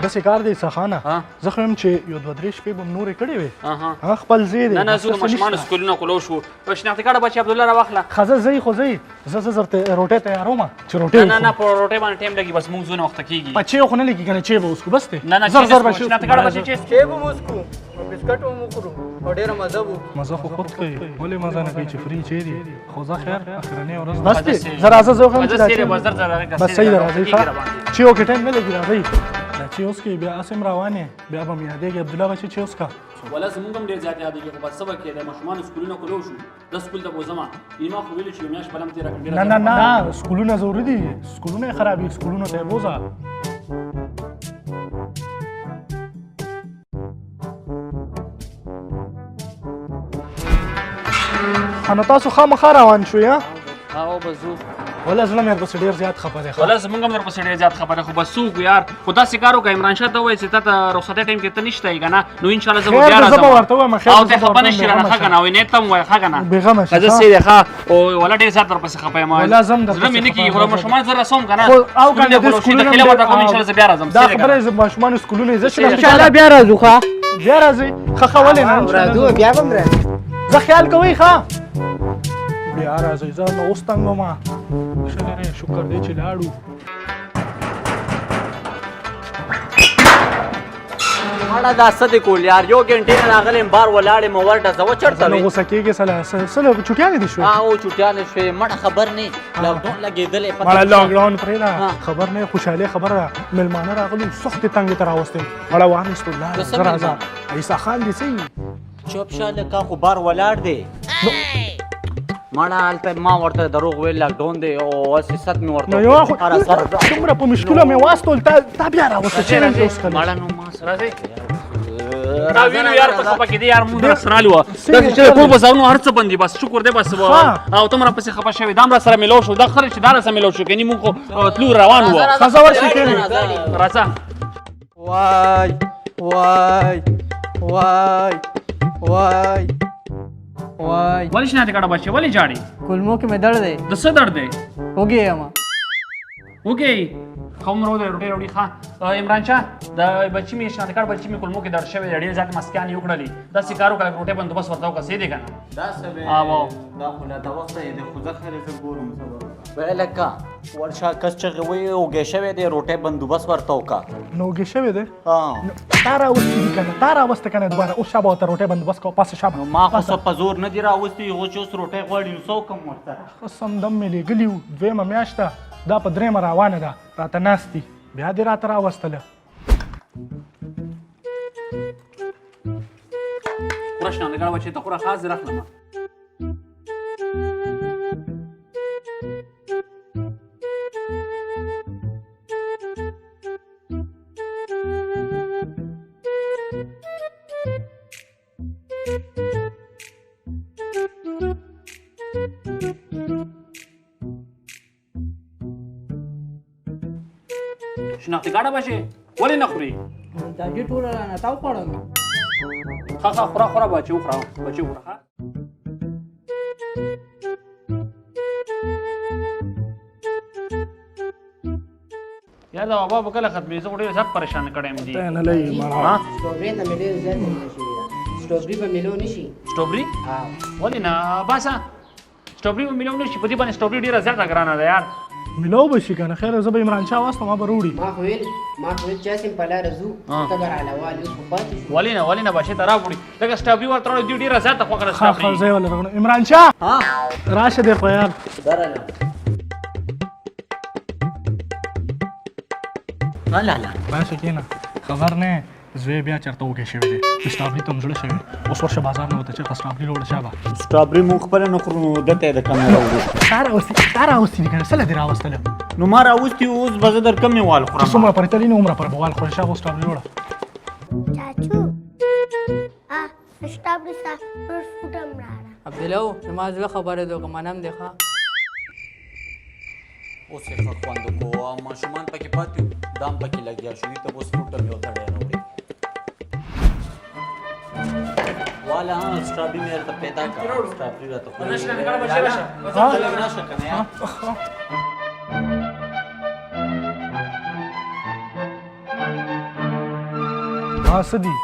داسې کار دی سخانه زه خو یم چې یو دوه درې شپې به م نورې کړې وې خپل ځای دی نه نه زه د ماشومانو سکولونه کولو شو شناختي کارډه بچي عبدالله راواخله ښه زه ځئ خو ځئ زه درته روټۍ تیاروم چې روټۍ نه نه په روټۍ باندې ټایم لګي بس موږ ځو نه وخته کېږي په چای خو نه لګي که نه چای به وڅښو بس دی نه نه شناختي کارډه بچي چای به وڅښو بسکټ به مو وخورو او ډېره مزه به وکړو مزه خو خود کوي ولې مزه نه کوي چې فري چای دی خو زه خیر اخرنۍ ورځ بس دی زه راځه زه وخم چې بس صحیح ده راځئ ښه چای وکې ټایم نه لګي راځئ دا چې اوس کې بیا اسم روان بیا به مې یادېږي عبدالله بچي چې اوس کا ولا زمونږ هم ډېر زیات یادېږي خو بس څه به کېدی ماشومانو سکولونه کولو شو زه سکول ته بوځمه ما خو ویلي چې یو میاشت بله هم تېره کړم نه نه نه سکولونه ضروري دي سکولونه یې خرابېږي سکولونو ته یې بوځه نو تاسو خامخا روان شوئ هغه به ځو ولا زړه مې درپسې ډېر زیات خفه دی ولا زمونږ هم درپسې ډېر زیات خبره خو بس څه وکړو یار خو داسې کار وکړه عمران شاه ته ووایه چې تا ته رخصتۍ ټایم کې ته نشته یې که نه نو انشاءالله زه به بیا راځم او ته خفه نه شي رانه ښه که نه وایي نیت ته م وایه ښه که نه بېغمه ښه زه سې دی ښه او ولا ډېر زیات درپسې خفه یم زړه مې نه کېږي خو ماشومان زه رسوم که نه او که نه د سکولونه خیله ورته کوم انشاءالله زه بیا راځم دا خبره زه ماشومانو سکولونه یې زه چې انشاءالله بیا راځو ښه بیا راځئ ښه ښه ولې نه راځو بیا به هم راځو زه خیال کوئ ښه بیا راځئ زه نو اوس تنګ ومه ښه لرې شکر دی چې لاړو مړه دا څه دی کول یار یو ګنټې نه راغلی یم بار ولاړ یم ورډه زه وچړته نو غوسه کېږې سله چوټیانې دي شوې او چوټیانې شوې مړه خبر نه لاکډاون لګېدلی مړه لاکډاون پرېږده خبر نه خوشحالۍ خبره ده مېلمانه راغلي سختې تنګې ته راوستې مړه وانیستو لاړه زه راځه عیسی خان دې څه چوپ شه لکه خو بار ولاړ دی مړه هلته ما ورته دروغ ویل لاکډاون دی او هسې ست مې ورته نو یوه خو دومره په مشکلو مې واستول تا بیا راوسته چیرې اوس کله مړه نو ما سره دی دا وینو یار ته خفه کېدې یار مونږ راسره رالي وه داسې چې ټول بازارونه هر څه بند دي بس شکر دی بس او ته هم راپسې خفه شوې دا هم راسره میلاو شو دا خره چې دا راسره میلاو شو کني مونږ خو تلو روان وو ښځه ورشي کېنې راځه وای وای وای وای وای ولې شناختي کارډه بچې ولې جاړې کولمو کې مې درد دی د څه درد دی وږی یم وږی ښه عمر ودی روټۍ راوړي ښه عمران شاه د بچي مې شناختي کارډ بچي مې کولمو کې درد شوی دی ډېر زیات مسکیان یې وکړلې داسې کار وکړه روټۍ بندوبست ورته وکړه صحیح دی که نه دا خو لا دوسته یې دی خو زه خیر زه ګورم سبا لکه ورشه کس چغې وایي اوږې شوی دی روټۍ بندوبست ورته وکړه نو اوږې شوی دی تا راوستي دي که نه تا راوسته که نه دوباره اوس شابه ورته روټۍ بندوبست کوه پاسه شابه ما خو څه په زور نه دي راوستي هغو چې اوس روټۍ غواړي نو څه وکړم ورسره ښه سمدم مې لېږلي وو دویمه میاشت ده دا په درېیمه روانه ده راته ناست دي بیا دې راته راوستله خوره شناختي کارډه بچې ته خوره خاص دې راخلمه شناختي کارډه بچې ولې نه خورې دا جې ټوله رانه تا وخوړل ښه ښه خوره خوره بچې وخوره بچې وخوره ښه یار دا بابا به کله ختمېږي زه خو ډېر زیات پریشان کړی یم دي نه لګي مړه سټروبري ته مې ډېر زیات مینه شوې ده سټروبري به میلو نه شي سټروبري ولې نه باسه سټروبري به میلاو نه شي په دې باندې سټروبري ډېره زیاته ګرانه ده یار میلاو به شي که نه خیر زه به عمران شاه واستم ما به روړي ما خو ویل چې هسې په لاره ځو ته به رالوال اوس خو پاتې شو ولې نه بچې ته راوړي لکه سټروبري ورته راوړي دوی ډېره زیاته خوښه ده ښه ښه سټروبري زه یې ولې راغلم عمران شاه راشه دې خو یار باشه کېنه خبر نه زوی بیا چېرته وږی شوی دی چې سټروبري ته هم زړه شوی اوس ورشه بازار نه ورته چېرته سټروبري راوړه شابه سټروبري مونږ خپله نه خورو نو دته یې د کمې راوړو تا راوستي دي که نه څه له دې راوستله نو ما راوستي اوس به زه در کمې وال ته څومره پرې تللي نه عمره پر به وال خورې شابه سټروبري وړه چاچو سټروبري ستا روز فوټم راړه عبدالله زما زړه خبره ده که منم دی ښه اوس یې ښه خوند وکړو ماشومان پکې پاتې وو دا هم پکې لګیا شو دي ته اوس فروټ هم یو تړی راوړي والا سټروبري مې درته پیدا کړه سټروبري راته خوري لږ راشه که نه یار ها څه دي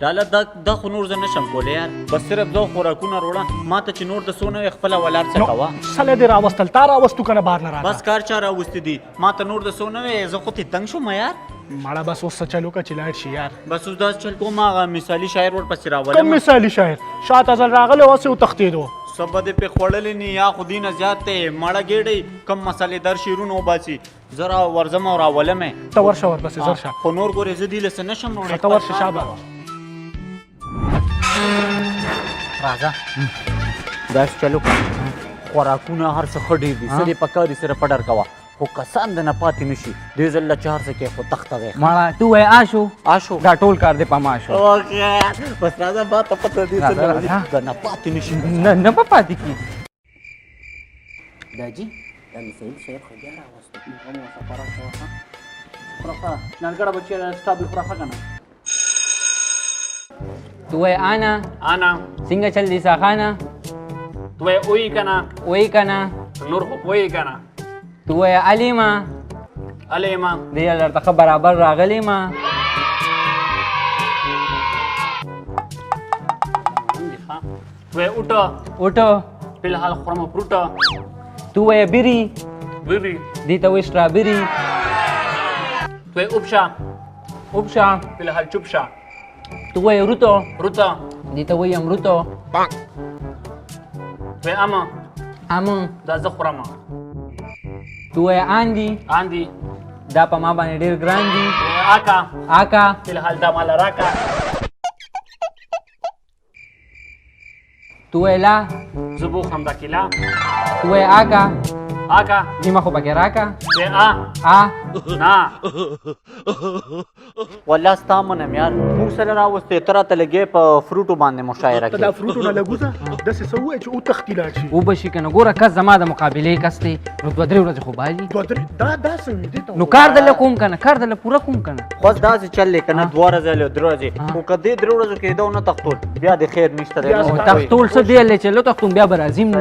لاله دا خو نور زه نشم کولی یار بس صرف زه خوراکونه وروړه ما ته چې نور د څو نه وي خپله ولاړ څه کوه سله دې راوستل تا راوستو که نه بار نه راته بس کار چا راوستي دي ما ته نور د څو نه وي زه خو تې تنګ شوم یار مړه بس اوس څه چل وکړه چې لاړ شي یار بس اوس داسې چل کوم هغه مثالي شاعر ورپسې کوم راولم مثالي شاعر شاته ځل راغلی اوس یې وتښتېدو څه به دې پې خوړلې نه یا خو دې نه زیات دی مړه ګېډۍ کم مسالېدار شعرونه وباسي زه راورځم او راولم یې ته ورشه ورپسې زر شه خو نور ګورې زه دې له څه نشم وړی ته ورشه شابه راځه داسې چلو خوراکونه هر څه ښه ډېر دي څه دې پکار دي سره پډر کوه خو کسان د نه پاتې نه شي دې ځل له چهار څه کې خو تخته دی مړه تو وای آشو آشو دا ټول کار دې په ما شو اوکې بس راځه ما ته پته دي څه د نه پاتې نه شي نه په پاتې کی داجي دا مثال شاعر خو بیا راوستو نانګړه بچی سټاب خورا کنه تو وای انا څنګه چل دي ساخانه تو وای کنه وای کنه نور خو وای کنه تو وای علیما دې درته ښه برابر راغلی ما تو اوټو په حال خورم فروټ تو وای بیری ویری دې ته وای سټرابری تو اوبشا په حال چوبشا تو وای روتو روتا دې ته وای امروتو تو اما دا زه خورم تو وای آندي دا په ما باندې ډېر ګران دي آکا په حال دا مال راکا تو وای لا زبو خم دا کلا تو وای آکا نیمه خو پکې راکا نا والله ستا منم یار موږ سره راوستې ته راته لګې په فروټو باندې مشاعره ته دا کې فروټونه لګوځه داسې څه ووایه چې وتښتي لاړ شي او به شي که نه ګوره کس زما د مقابلې کس دی نو دوه درې ورځې خو بالي دوه درې دا څه وي دې ته نو کار دله کوم که نه کار دله پوره کوم که نه خو داسې چل دی که نه 2 ورځې له 3 ورځې خو که دې 3 ورځو کې دو نه تښتول بیا د خیر نشته دی او تختول څه دی هلې چې لو تختون بیا به راځي نه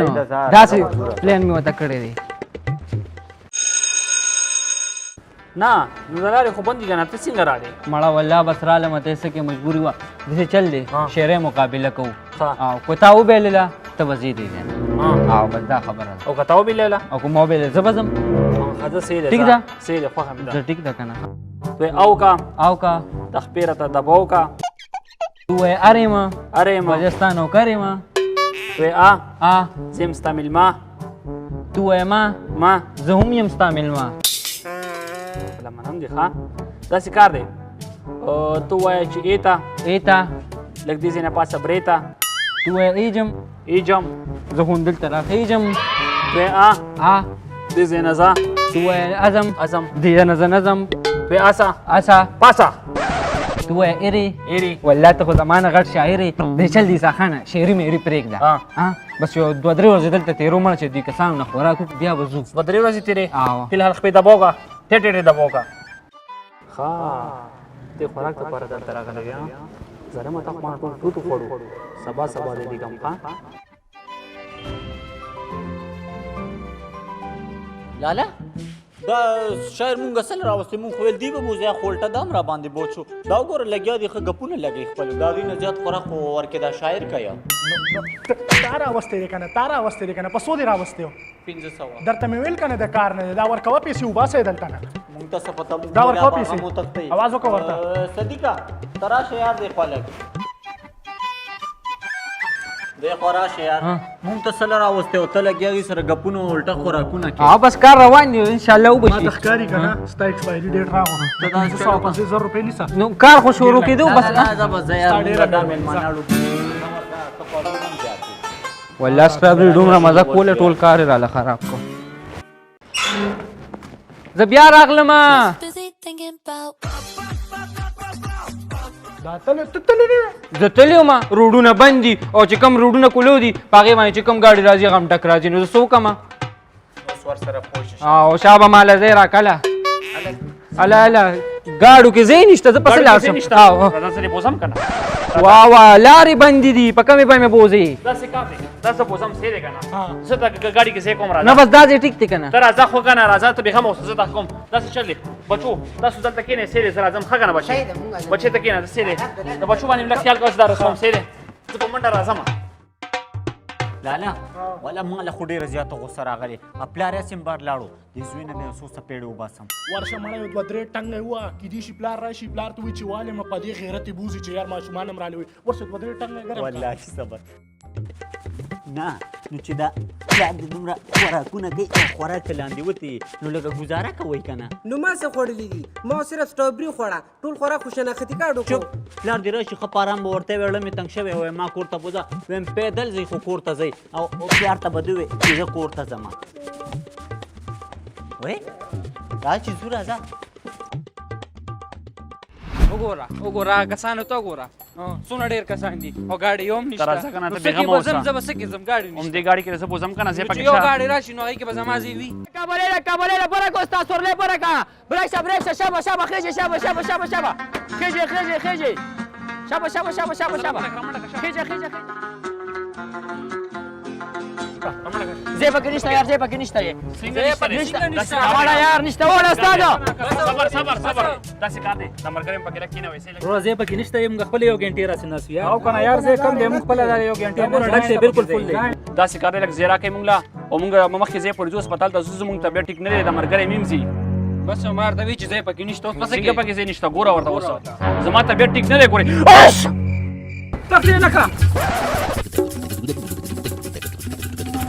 داسې پلان مې ورته کړی دی نه نو راړې خو بندي کنه ته څنګه راړې مړه والله بس رالم ته څه کې مجبوري وه داسې چل دی شعري مقابله کوو او که تا وبیلله ته به زه دی او بس دا خبره ده او که تا وبیلله او که ما وبیلله زه به ځم ښه زه ټیک ده سهیله خوښه مې ده زه ټیک ده که نه او کا د خپې راته دباو کا تو وایې ارېمه وجه ستا نوکر یم زه یم ستا مېلمه تو وایې ما زه هم یم ستا مېلمه منم دي ښه داسې کار دی تو وایه چې ایته لږ دې ځای نه پاسه بریته تو وایې ایجم زه خو دلته راخیجم تو وایې دې ځای نه ځه تو وایې ازم دې نه زه نظم تو وایې اسا پاسه تو وایې ایرې والله ته خو زما نه غټ شاعر یې دی چل دي ساخانه شعري مېري پرېږده بس یو 2-3 ورځې دلته تېرو مړه چې دوی کسانو نه خوراک وکړو بیا به ځو 2-3 ورځې تېرې فلحال خپې دباو کا ټېټې دباو کا ښه دې خوراک دپاره دلته راغلی یې زلمه تا خو ما ټول فروټ وخوړو سبا دې لیکم ښه لاله دا شاعر مونږ اصل راوستې مونږ خو ویل دی به موزیا خولټه دا هم را باندې بوج شو دا وګوره لګیا دي ښه ګپونه لګوي خپل د هغې نه زیات خوراک خو ورکې دا شاعر کوي تا راوستې دی که نه تا راوستې دی که نه په څو دې راوستې و 1500 درته مې ویل که نه د کار نه دی دا ورکوه پیسې وباسئ دلته نه مونږ ته څه پته دا ورکوه پیسې اواز وکړه ورته صدیقه ته راشه یار دی خوا لږ دی خوا راشه یار مونږ ته څه راوستې او ته لګیا دي سره ګپونه الټه خوراکونه کوي بس کار روان دی انشاءالله ما وبشي ته ښکاري که نه ستا ایکسپایري ډېټ راغله 250 روپۍ نیسه نو کار خو شروع کېدو بس والله سټرابري دومره مزه کوله ټول کار یې راله خراب کړ زه بیا راغلم زه تللی وم روډونه بند دي او چې کوم روډونه کولو دي په هغې باندې چې کوم ګاډي راځي هغه هم ټک راځي نو زه څه وکړم او شابه ماله ځای راکله اله ګاډو کې ځای نشته زه پسې لاړ شم راځه سره بوزم که نه واه لارې بندې دي په کومې به مې بوځې داسې کار دی تاسو په سم سیره کنه ها. زه تا ګاډي کې ځای کوم نه راځه بس دا ځای ټیک دی که نه ته راځه خو کنه راځه ته به هم اوس زه تا کوم تاسو چلې بچو تاسو دلته کېنه سیره زه راځم ښه کنه بچي صحیح ده، مونږ بچي ته کېنه سیره د بچو باندې مله خیال کوه چې دا رسوم سیره زه په منډه راځم لالا ولا ما له خو ډېره زیاته غوسه راغلې پلار یې هسې بار لاړو د زوی نه مې یو څو څپېړې وباسم ورشه مړه یو دوه درې ټنګه وه کیدای شي پلار راشي پلار ته وایي چې والې مه په دې غیرت یې بوځي چې یار ماشومان هم رانه وي ورشه دوه درې ټنګه ګرم کړه. والله صبر نه نو چې دا پلار دې دومره خوراکونه کوي او خوراک لاندې وتې نو لږه ګزاره کوئ که نه نو ما څه خوړلي دي ما صرف سټرابري خوړه ټول خوراک خو شناختي کارډ چوپ وکړو پلار دې راشي ښه په ارام به ورته ویې مې تنګ شوی وی ما کور ته بوځه ویم پیدل ځئ خو کور ته ځئ او پلار ته به دې وې چې زه کور ته ځم وی دا چې ځو راځه وګوره کسانو ته وګوره څونه ډېر کسان دي او ګاډي یو هم ته راځه کنه ته نشته بېغمه اوسه. زه به څه کې ځم ګاډي هم نشته دې ګاډي کې زه بوځم کنه زه چې پکې یو شه ګاډي راشي نو هغې کې به زما ځای وي Cabalera, bora Costa, sorle bora cá. Brecha, shaba, خيجي shaba. خيجي. شaba. خيجي. زي پکې نشته یار زي پکې نشته وړه یار نشته وړه استاد صبر داسې کار دی د مرګریم پکې لکینه وایسې روز یې پکې نشته موږ خپل یو غنټې راسي ناس یا او کنه یار زه کم دی مونږ خپل یو غنټه پوره ډک دی بالکل فل دی داسې کار دی لکه زیرا کوي مونږ لا او مونږ مخکې ځای پورې ځو هسپتال ته ځو زمونږ طبیعت ټیک نه دی د مرګریم هم ځي بس مار ته وی چې ځای پکې نشته اوس پسې څنګه کې پکې ځای نشته ګوره ورته اوس زما طبیعت ټیک نه دی ګورې تفریح نه کا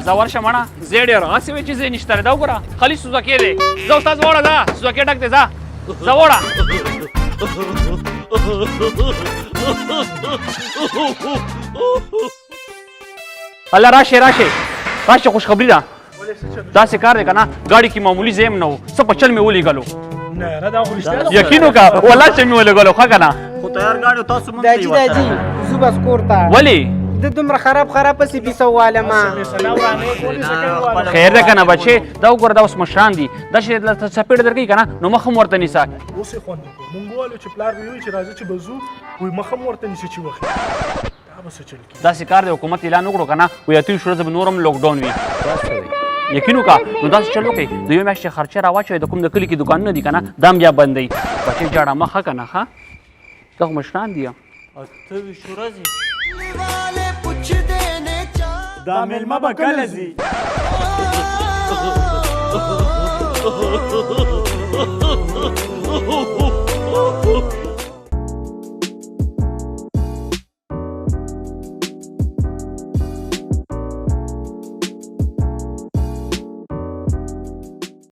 زه ورشه مړه زه ډېر هسې وایي چې ځای نشته دی دا وګوره خالي سوزکې دی ځه استاد وړه ځه سوزکې ډک دی ځه وړه الله راشه خوشخبري ده داسې کار دی که نه ګاډي کې معمولي ځای هم نه و څه په چل مې ولیږلو نه یاره دا خو رښتیا یقین وکړه والله چې مې ولګلو ښه که نه خو تیار ګاډو تاسو مونږ ته داجی زو بس کور ته ولې د دومره خراب پسې پیسو والما خیر ده که نه بچې دا وګوره دا اوس مشران دي دا چې څپېړه درکوي که نه نو مخ هم ورته نیسه اوس یې خوند وکړو مونږ وویلو چې پلار به وایي چې راځه چې به ځو وایي مخ هم ورته نیسي چې وخت دا به څه چل کېږي داسې کار دی حکومت اعلان وکړو که نه وایي اتیو شورځ به نور هم لاکډاون وي یقین وکړه نو داسې چل وکړئ د یوې میاشتې خرچه راواچوئ د کوم د کلي کې دوکانونه دي که نه دا هم بیا بندوي بچې جاړه مه ښه که نه ښه دا خو مشران دي 28 ورځې دا مېلمه به کله ځي